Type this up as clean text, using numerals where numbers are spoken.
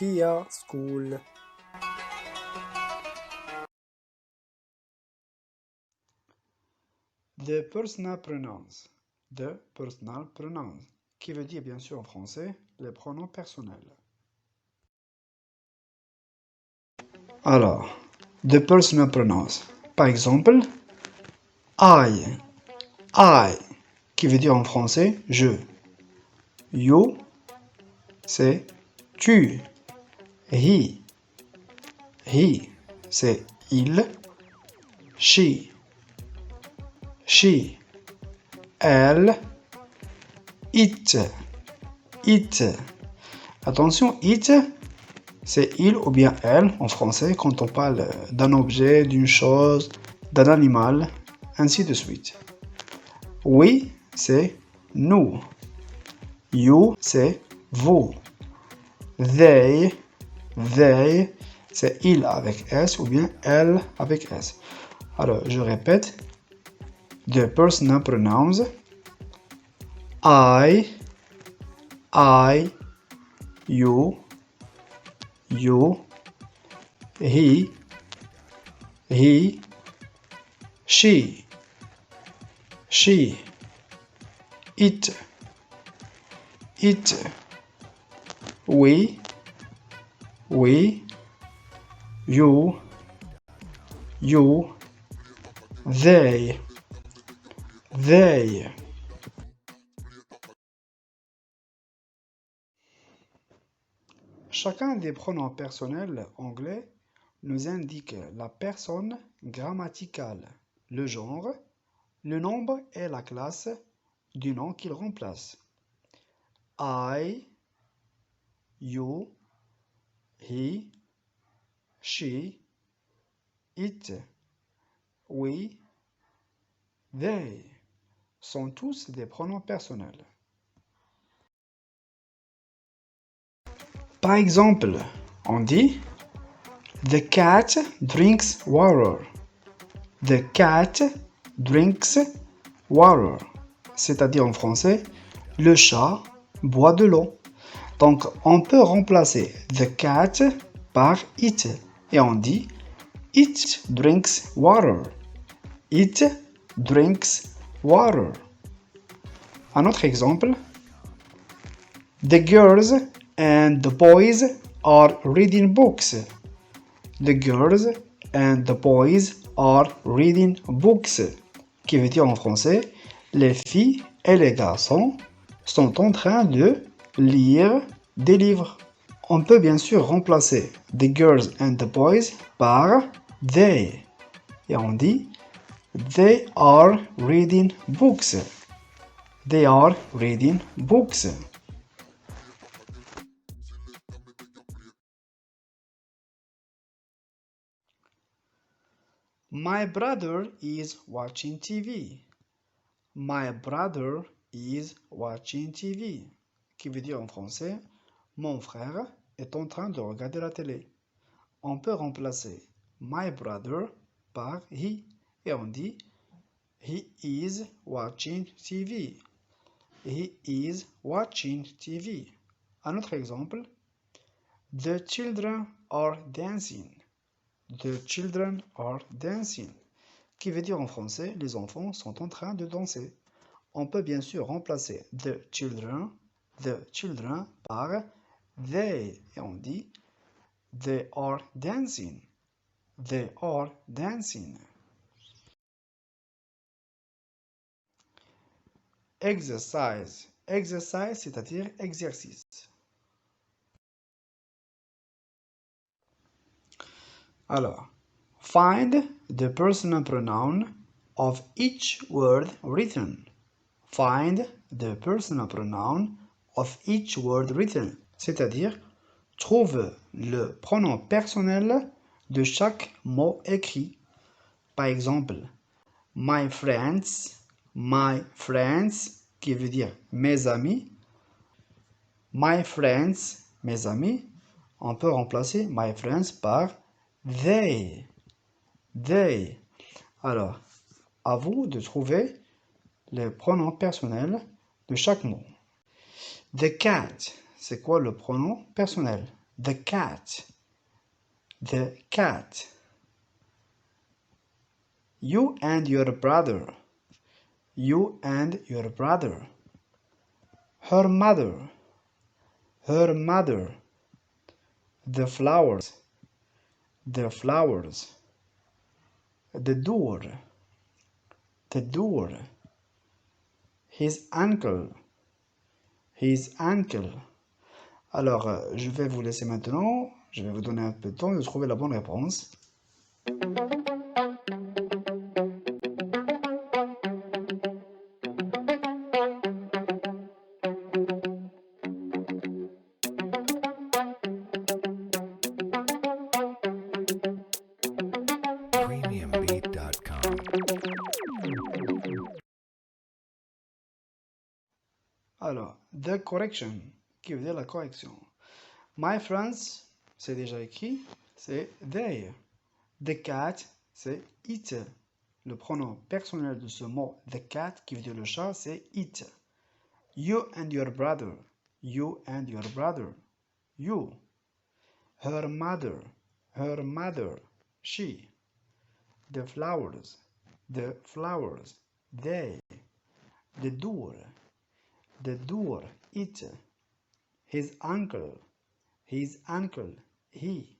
Kia School. The personal pronouns. The personal pronouns, qui veut dire bien sûr en français les pronoms personnels. Alors, the personal pronouns. Par exemple, I, qui veut dire en français je. You, c'est tu. He, c'est il. She, elle. It. Attention, it, c'est il ou bien elle en français quand on parle d'un objet, d'une chose, d'un animal, ainsi de suite. We, c'est nous. You, c'est vous. They, c'est il avec S ou bien elle avec S. Alors, je répète. The personal pronouns. I, you, he, she, it, we, you, they. Chacun des pronoms personnels anglais nous indique la personne grammaticale, le genre, le nombre et la classe du nom qu'il remplace. I, you, he, she, it, we, they sont tous des pronoms personnels. Par exemple, on dit The cat drinks water. The cat drinks water. C'est-à-dire en français, le chat boit de l'eau. Donc, on peut remplacer the cat par it. Et on dit It drinks water. It drinks water. Un autre exemple. The girls and the boys are reading books. The girls and the boys are reading books. Qui veut dire en français, les filles et les garçons sont en train de lire des livres. On peut bien sûr remplacer the girls and the boys par they. Et on dit they are reading books. They are reading books. My brother is watching TV. My brother is watching TV. Qui veut dire en français, mon frère est en train de regarder la télé. On peut remplacer my brother par he. Et on dit he is watching TV. He is watching TV. Un autre exemple. The children are dancing. The children are dancing. Qui veut dire en français, les enfants sont en train de danser. On peut bien sûr remplacer the children par they. Et on dit they are dancing. They are dancing. Exercise. Exercise, c'est-à-dire exercice. Alors, find the personal pronoun of each word written. Find the personal pronoun of each word written. C'est-à-dire, trouve le pronom personnel de chaque mot écrit. Par exemple, my friends, qui veut dire mes amis. My friends, mes amis. On peut remplacer my friends par they. Alors, à vous de trouver les pronoms personnels de chaque mot. The cat, c'est quoi le pronom personnel? The cat. The cat. You and your brother. You and your brother. Her mother. Her mother. The flowers. The flowers. The door. The door. His uncle. His uncle. Alors, je vais vous laisser maintenant. Je vais vous donner un peu de temps de trouver la bonne réponse. Premiumbeat.com. Alors, the correction, qui veut dire la correction. My friends, c'est déjà écrit, c'est they. The cat, c'est it. Le pronom personnel de ce mot, the cat, qui veut dire le chat, c'est it. You and your brother. You and your brother. You. Her mother. Her mother. She. The flowers. The flowers. They. The door. The door. It. His uncle. His uncle. He.